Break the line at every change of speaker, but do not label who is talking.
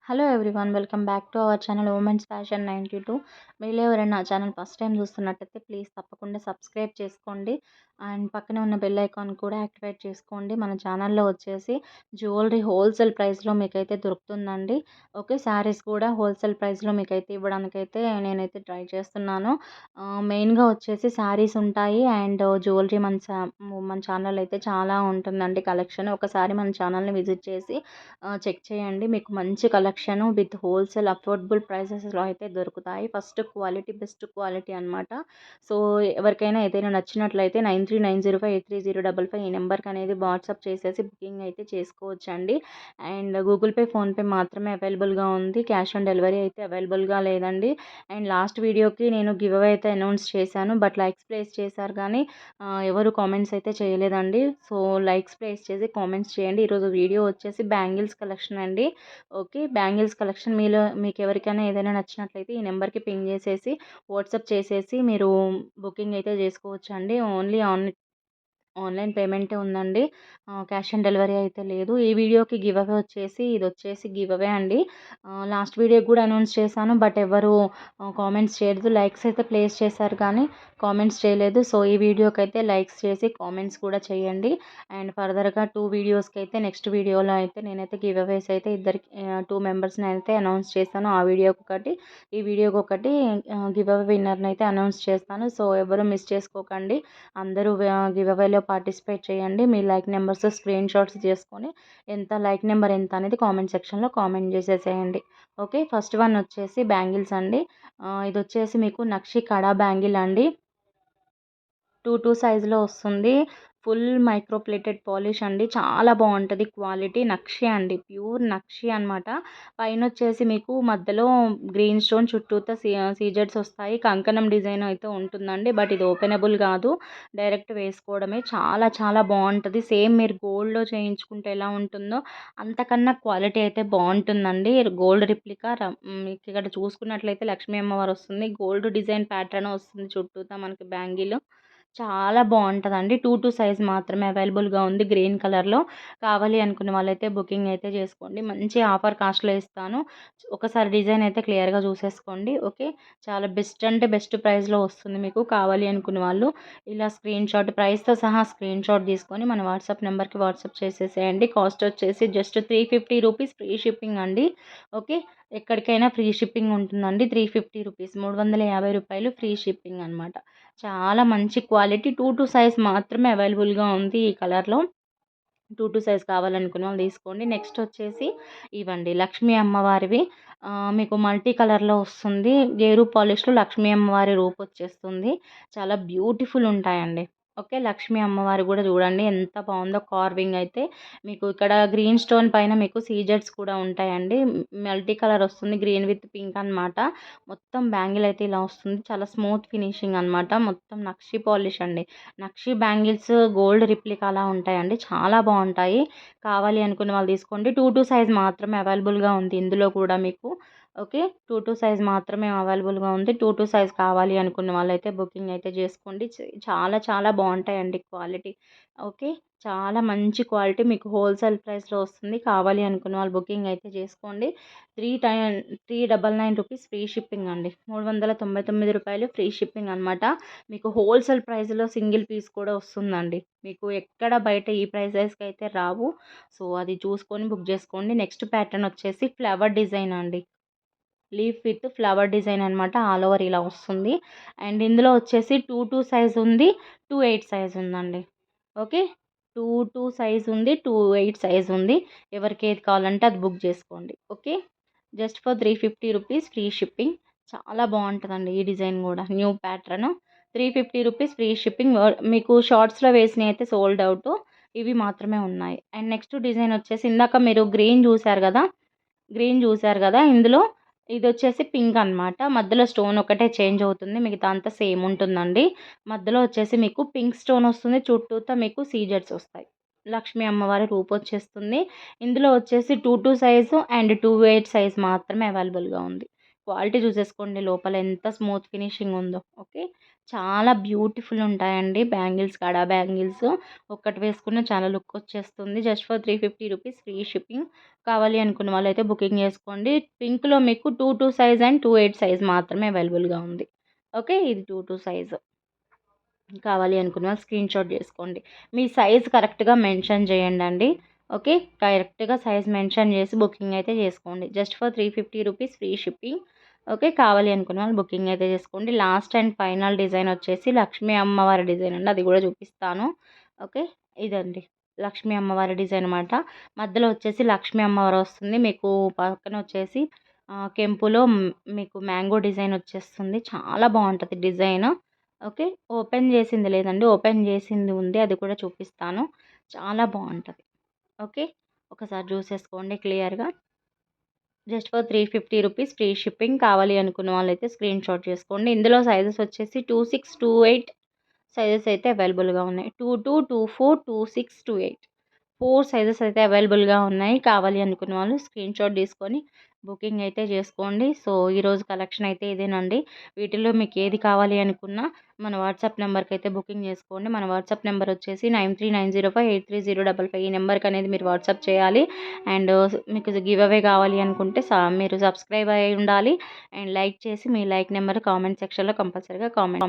Hello everyone, welcome back to our channel women's fashion 92. మీలో ఎవరైనా నా ఛానల్ ఫస్ట్ టైం చూస్తున్నట్టయితే ప్లీజ్ తప్పకుండా సబ్స్క్రైబ్ చేసుకోండి. అండ్ పక్కనే ఉన్న బెల్ ఐకాన్ కూడా యాక్టివేట్ చేసుకోండి. మన ఛానల్లో వచ్చేసి జ్యువెలరీ హోల్సేల్ ప్రైస్లో మీకైతే దొరుకుతుందండి. ఓకే, శారీస్ కూడా హోల్సేల్ ప్రైస్లో మీకైతే ఇవ్వడానికైతే నేనైతే ట్రై చేస్తున్నాను. మెయిన్గా వచ్చేసి శారీస్ ఉంటాయి అండ్ జ్యువెలరీ మన ఛానల్ అయితే చాలా ఉంటుందండి కలెక్షన్. ఒకసారి మన ఛానల్ని విజిట్ చేసి చెక్ చేయండి. మీకు మంచి కలెక్షన్ విత్ హోల్సేల్ అఫోర్డబుల్ ప్రైసెస్లో అయితే దొరుకుతాయి. ఫస్ట్ క్వాలిటీ, బెస్ట్ క్వాలిటీ అనమాట. సో ఎవరికైనా ఏదైనా నచ్చినట్లయితే 9390583055 ఈ నెంబర్కి అనేది వాట్సాప్ చేసేసి బుకింగ్ అయితే చేసుకోవచ్చండి. అండ్ గూగుల్ పే, ఫోన్పే మాత్రమే అవైలబుల్గా ఉంది. క్యాష్ ఆన్ డెలివరీ అయితే అవైలబుల్గా లేదండి. అండ్ లాస్ట్ వీడియోకి నేను గివ్ అవే అయితే అనౌన్స్ చేశాను. బట్ లైక్స్ ప్లేస్ చేశారు కానీ ఎవరు కామెంట్స్ అయితే చేయలేదండి. సో లైక్స్ ప్లేస్ చేసి కామెంట్స్ చేయండి. ఈరోజు వీడియో వచ్చేసి బ్యాంగిల్స్ కలెక్షన్ అండి. ఓకే, బ్యాంగిల్స్ కలెక్షన్ మీకు ఎవరికైనా ఏదైనా నచ్చినట్లయితే ఈ నెంబర్కి పింగ్ చేసేసి వాట్సాప్ చేసేసి మీరు బుకింగ్ అయితే చేసుకోవచ్చండి. ఓన్లీ ఆన్లైన్ పేమెంటే ఉందండి. క్యాష్ ఆన్ డెలివరీ అయితే లేదు. ఈ వీడియోకి గివ్ అవే వచ్చేసి ఇది వచ్చేసి గివ్ అవే అండి. లాస్ట్ వీడియోకి కూడా అనౌన్స్ చేశాను. బట్ ఎవరు కామెంట్స్ చేయలేదు. లైక్స్ అయితే ప్లేస్ చేశారు కానీ కామెంట్స్ చేయలేదు. సో ఈ వీడియోకి అయితే లైక్స్ చేసి కామెంట్స్ కూడా చేయండి. అండ్ ఫర్దర్గా 2 వీడియోస్కి అయితే నెక్స్ట్ వీడియోలో అయితే నేనైతే గివ్ అవేస్ అయితే ఇద్దరికి 2 మెంబర్స్ని అయితే అనౌన్స్ చేశాను. ఆ వీడియోకి ఒకటి, ఈ వీడియోకి ఒకటి గివ్ అవే విన్నర్ని అయితే అనౌన్స్ చేస్తాను. సో ఎవరు మిస్ చేసుకోకండి. అందరూ గివ్ అవేలో పార్టిసిపేట్ చేయండి. మీ లైక్ నెంబర్స్ స్క్రీన్ షాట్స్ చేసుకొని లైక్ నెంబర్ ఎంత అనేది కామెంట్ సెక్షన్లో కామెంట్ చేసేసేయండి. ఓకే, ఫస్ట్ వన్ వచ్చేసి బ్యాంగిల్స్ అండి. ఇది వచ్చేసి మీకు నక్షి కడా బ్యాంగిల్ అండి. 2 సైజులో వస్తుంది. ఫుల్ మైక్రో ప్లేటెడ్ పాలిష్ అండి. చాలా బాగుంటుంది క్వాలిటీ. నక్షి అండి, ప్యూర్ నక్షి అనమాట. పైన వచ్చేసి మీకు మధ్యలో గ్రీన్ స్టోన్ చుట్టూతో సీజెడ్స్ వస్తాయి. కంకణం డిజైన్ అయితే ఉంటుందండి. బట్ ఇది ఓపెనబుల్ కాదు, డైరెక్ట్ వేసుకోవడమే. చాలా చాలా బాగుంటుంది. సేమ్ మీరు గోల్డ్లో చేయించుకుంటే ఎలా ఉంటుందో అంతకన్నా క్వాలిటీ అయితే బాగుంటుందండి. గోల్డ్ రిప్లికా మీకు ఇక్కడ చూసుకున్నట్లయితే లక్ష్మీ అమ్మవారు వస్తుంది. గోల్డ్ డిజైన్ ప్యాటర్న్ వస్తుంది చుట్టూతా మనకి బ్యాంగిల్. చాలా బాగుంటుందండి. 2 సైజ్ మాత్రమే అవైలబుల్గా ఉంది గ్రీన్ కలర్లో. కావాలి అనుకున్న వాళ్ళైతే బుకింగ్ అయితే చేసుకోండి. మంచి ఆఫర్ కాస్ట్లో ఇస్తాను. ఒకసారి డిజైన్ అయితే క్లియర్గా చూసేసుకోండి. ఓకే, చాలా బెస్ట్ అంటే బెస్ట్ ప్రైస్లో వస్తుంది మీకు. కావాలి అనుకున్న వాళ్ళు ఇలా స్క్రీన్ షాట్, ప్రైస్తో సహా స్క్రీన్ షాట్ తీసుకొని మన వాట్సాప్ నెంబర్కి వాట్సాప్ చేసేసేయండి. కాస్ట్ వచ్చేసి జస్ట్ 350 రూపీస్ ఫ్రీ షిప్పింగ్ అండి. ఓకే, ఎక్కడికైనా ఫ్రీ షిప్పింగ్ ఉంటుందండి. 350 రూపీస్, 350 రూపాయలు ఫ్రీ షిప్పింగ్ అనమాట. చాలా మంచి క్వాలిటీ. 2 సైజ్ మాత్రమే అవైలబుల్గా ఉంది ఈ కలర్లో. 2 సైజ్ కావాలనుకున్న వాళ్ళు తీసుకోండి. నెక్స్ట్ వచ్చేసి ఇవండి లక్ష్మీ అమ్మవారివి. మీకు మల్టీ కలర్లో వస్తుంది. గేరు పాలిష్లో లక్ష్మీ అమ్మవారి రూపు వచ్చేస్తుంది. చాలా బ్యూటిఫుల్ ఉంటాయండి. ఓకే, లక్ష్మీ అమ్మవారు కూడా చూడండి ఎంత బాగుందో. కార్వింగ్ అయితే మీకు ఇక్కడ గ్రీన్ స్టోన్ పైన మీకు సీజెడ్స్ కూడా ఉంటాయండి. మల్టీ కలర్ వస్తుంది, గ్రీన్ విత్ పింక్ అనమాట. మొత్తం బ్యాంగిల్ అయితే ఇలా వస్తుంది. చాలా స్మూత్ ఫినిషింగ్ అనమాట. మొత్తం నక్షి పాలిష్ అండి. నక్షి బ్యాంగిల్స్ గోల్డ్ రిప్లికా అలా ఉంటాయండి. చాలా బాగుంటాయి. కావాలి అనుకున్న వాళ్ళు తీసుకోండి. 2 సైజ్ మాత్రమే అవైలబుల్గా ఉంది ఇందులో కూడా మీకు. ఓకే, 2 సైజ్ మాత్రమే అవైలబుల్గా ఉంది. 2 సైజ్ కావాలి అనుకున్న వాళ్ళైతే బుకింగ్ అయితే చేసుకోండి. చాలా చాలా బాగుంటాయండి క్వాలిటీ. ఓకే, చాలా మంచి క్వాలిటీ మీకు హోల్సేల్ ప్రైస్లో వస్తుంది. కావాలి అనుకున్న వాళ్ళు బుకింగ్ అయితే చేసుకోండి. 399 రూపీస్ ఫ్రీ షిప్పింగ్ అండి. 399 రూపాయలు ఫ్రీ షిప్పింగ్ అనమాట. మీకు హోల్సేల్ ప్రైస్లో సింగిల్ పీస్ కూడా వస్తుందండి. మీకు ఎక్కడ బయట ఈ ప్రైసెస్కి అయితే రావు. సో అది చూసుకొని బుక్ చేసుకోండి. నెక్స్ట్ ప్యాటర్న్ వచ్చేసి ఫ్లవర్ డిజైన్ అండి. లీఫ్ విత్ ఫ్లవర్ డిజైన్ అనమాట. ఆల్ ఓవర్ ఇలా వస్తుంది. అండ్ ఇందులో వచ్చేసి 2 ఉంది, 28 సైజ్ ఉందండి. ఓకే, 2 సైజ్ ఉంది, 28 సైజ్ ఉంది. ఎవరికి ఏది కావాలంటే అది బుక్ చేసుకోండి. Okay, just for 350 rupees free shipping. చాలా బాగుంటుందండి ఈ డిజైన్ కూడా. New pattern. 350 rupees free shipping. మీకు షార్ట్స్లో వేసినవి అయితే సోల్డ్ అవుట్. ఇవి మాత్రమే ఉన్నాయి. అండ్ నెక్స్ట్ డిజైన్ వచ్చేసి ఇందాక మీరు గ్రీన్ చూసారు కదా ఇందులో ఇది వచ్చేసి పింక్ అనమాట. మధ్యలో స్టోన్ ఒకటే చేంజ్ అవుతుంది, మిగతా అంతా సేమ్ ఉంటుందండి. మధ్యలో వచ్చేసి మీకు పింక్ స్టోన్ వస్తుంది. చుట్టూతా మీకు సీజెడ్స్ వస్తాయి. లక్ష్మీ అమ్మవారి రూపు వచ్చేస్తుంది. ఇందులో వచ్చేసి 2 సైజు అండ్ 28 సైజ్ మాత్రమే అవైలబుల్గా ఉంది. క్వాలిటీ చూసేసుకోండి లోపల ఎంత స్మూత్ ఫినిషింగ్ ఉందో. ఓకే, చాలా బ్యూటిఫుల్ ఉంటాయండి బ్యాంగిల్స్, కడా బ్యాంగిల్స్. ఒక్కటి వేసుకున్న చాలా లుక్ వచ్చేస్తుంది. Just for 350 rupees free shipping. కావాలి అనుకున్న వాళ్ళైతే బుకింగ్ చేసుకోండి. పింక్‌లో మీకు 22 సైజ్ అండ్ 28 సైజ్ మాత్రమే అవైలబుల్‌గా ఉంది. ఓకే. ఇది 22 సైజు. కావాలి అనుకున్న వాళ్ళు స్క్రీన్‌షాట్ చేసుకోండి. మీ సైజ్ కరెక్ట్‌గా మెన్షన్ చేయండండి. ఓకే. కరెక్ట్‌గా సైజ్ మెన్షన్ చేసి బుకింగ్ అయితే చేసుకోండి. Just for 350 rupees free shipping. Okay. కావాలి అనుకున్న వాళ్ళు బుకింగ్ అయితే చేసుకోండి. లాస్ట్ అండ్ ఫైనల్ డిజైన్ వచ్చేసి లక్ష్మీ అమ్మవారి డిజైన్ అండి. అది కూడా చూపిస్తాను. ఓకే. ఇదండి. లక్ష్మీ అమ్మవారి డిజైన్ అనమాట. మధ్యలో వచ్చేసి లక్ష్మీ అమ్మవారు వస్తుంది. మీకు పక్కన వచ్చేసి కెంపులో మీకు మ్యాంగో డిజైన్ వచ్చేస్తుంది. చాలా బావుంటది డిజైను. ఓకే. ఓపెన్ చేసింది లేదండి. ఓపెన్ చేసింది ఉంది. అది కూడా చూపిస్తాను. చాలా బావుంటది. ఓకే. ఒకసారి చూసేసుకోండి క్లియర్‌గా. Just for 350 rupees free shipping. కావాలి అనుకున్న వాళ్ళైతే స్క్రీన్‌షాట్ చేసుకోండి. ఇందులో సైజెస్ వచ్చేసి 26, 28 సైజెస్ అయితే అవైలబుల్‌గా ఉన్నాయి. 22, 24, 26, 28 4 సైజెస్ అయితే అవైలబుల్‌గా ఉన్నాయి. కావాలి అనుకున్న వాళ్ళు స్క్రీన్‌షాట్ తీసుకొని బుకింగ్ అయితే చేసుకోండి. సో, ఈరోజు కలెక్షన్ అయితే ఇదేనండి. వీటిల్లో మీకు ఏది కావాలి అనుకున్నా మన వాట్సాప్ నెంబర్‌కైతే బుకింగ్ చేసుకోండి. మన వాట్సాప్ నెంబర్ వచ్చేసి 9390583055. ఈ నెంబర్‌కి అనేది మీరు వాట్సాప్ చేయాలి. అండ్ మీకు గివ్ అవే కావాలి అనుకుంటే మీరు సబ్స్క్రైబ్ అయ్యి ఉండాలి. అండ్ లైక్ చేసి మీ లైక్ నెంబర్ కామెంట్ సెక్షన్‌లో కంపల్సరీగా కామెంట్